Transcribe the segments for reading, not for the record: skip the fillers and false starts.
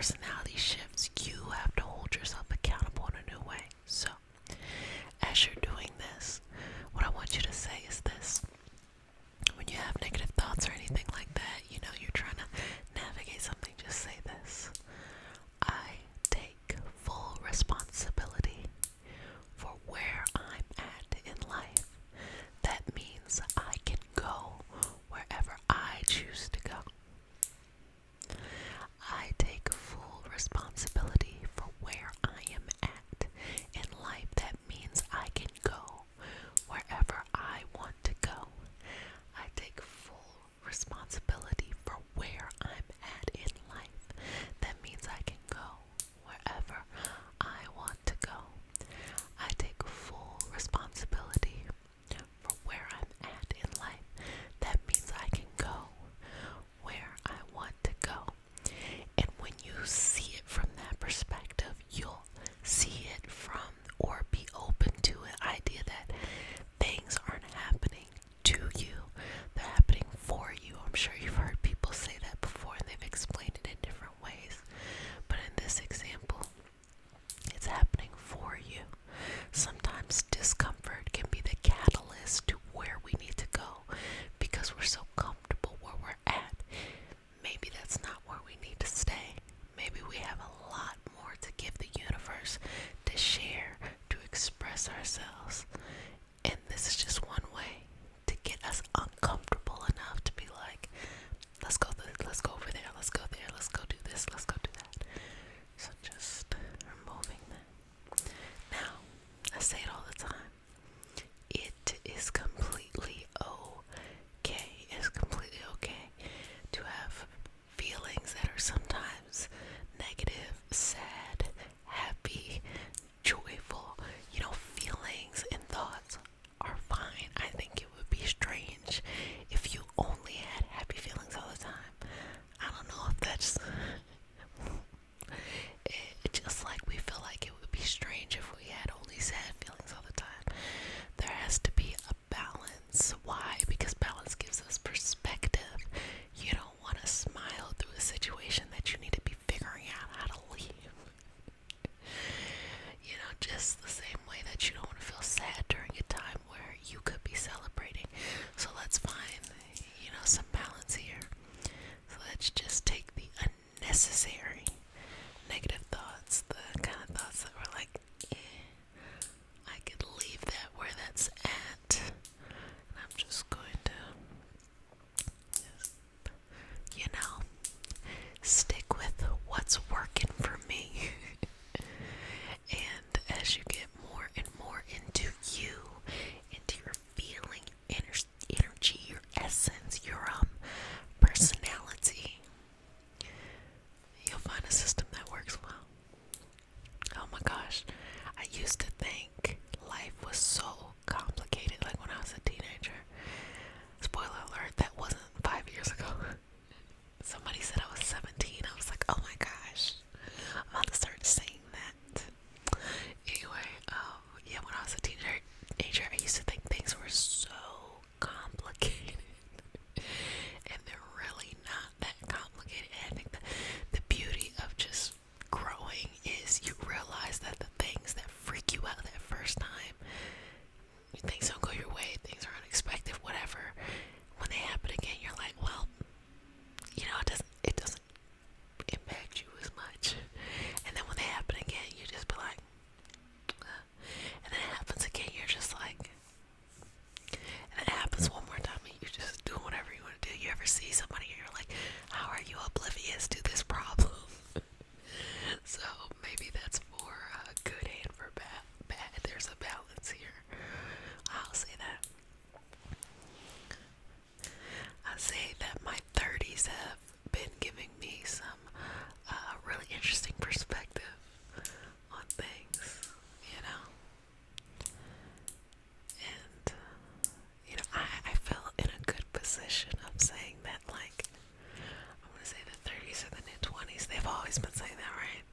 personality shifts, you have to hold yourself accountable in a new way. So, as you're doing this, what I want you to say is this. When you have negative thoughts or anything like that, you're trying to navigate something, just say this. I take full responsibility for where I'm at in life. That means I can go wherever I choose to go. I take full responsibility for where I am at in life. That means I can go wherever I want to go. I take full responsibility for where I'm at in life. That means I can go wherever I want to go. I take full responsibility for where I'm at in life. That means I can go where I want to go. And when you see it from that perspective, you'll see it from, or be open to an idea that things aren't happening to you, they're happening for you. I'm sure you've heard people say that before and they've explained it in different ways. But in this example, it's happening for you. Sometimes discomfort can be the catalyst to where we need to go because we're so comfortable where we're at. Maybe that's not where we need to stay. Maybe we have a lot more to give the universe, to share, to express ourselves. And this is just one way to get us uncomfortable enough to be like, let's go over there, let's go there, let's go do this, let's go do that. So just removing that. Now, I say it all the time. It is completely okay. It's completely okay to have feelings that are sometimes negative, sad, happy, joyful. Feelings and thoughts are fine. I think it would be strange if you only had happy feelings all the time. I don't know if that's just like we feel like it would be strange if we had only sad feelings all the time. There has to be a balance. Why? Because balance gives us perspective. You don't want to smile through a situation that you need to be figuring out how to leave. Just the same way that you don't want to feel sad during a time where you could be celebrating. So let's find, some balance here. So let's just take the unnecessary negative thoughts, the kind of thoughts that were like, I could leave that where that's at. And I'm just going to stick with what's working for me. And as you get more and more into you, into your feeling, energy, your essence, your personality, you'll find a system that works well. Oh my gosh, I used to think life was so complicated, like when I was a teenager. Spoiler alert, that wasn't 5 years ago. Somebody said I was 17. I was like, oh my gosh, I'm about to start saying that. Anyway, yeah, when I was a teenager, I used to think things were so complicated. And they're really not that complicated. And I think the beauty of just growing is you realize that the things that freak you out that first time, things don't go your way, things are unexpected, whatever. When they happen again, you're like, well, it doesn't impact you as much. And then when they happen again, you just be like, and then it happens again, you're just like, and then it happens one more time, and you just do whatever you want to do. You ever see somebody and you're like, how are you oblivious to this problem? So maybe that's for good and for bad. There's a balance here. I'll say that. I say that my 30s have been giving me some really interesting perspective on things, and I feel in a good position of saying that, like, I'm gonna say the 30s and the new 20s, they've always been saying that, right?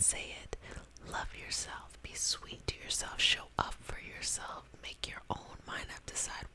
say it. Love yourself. Be sweet to yourself. Show up for yourself. Make your own mind up. Decide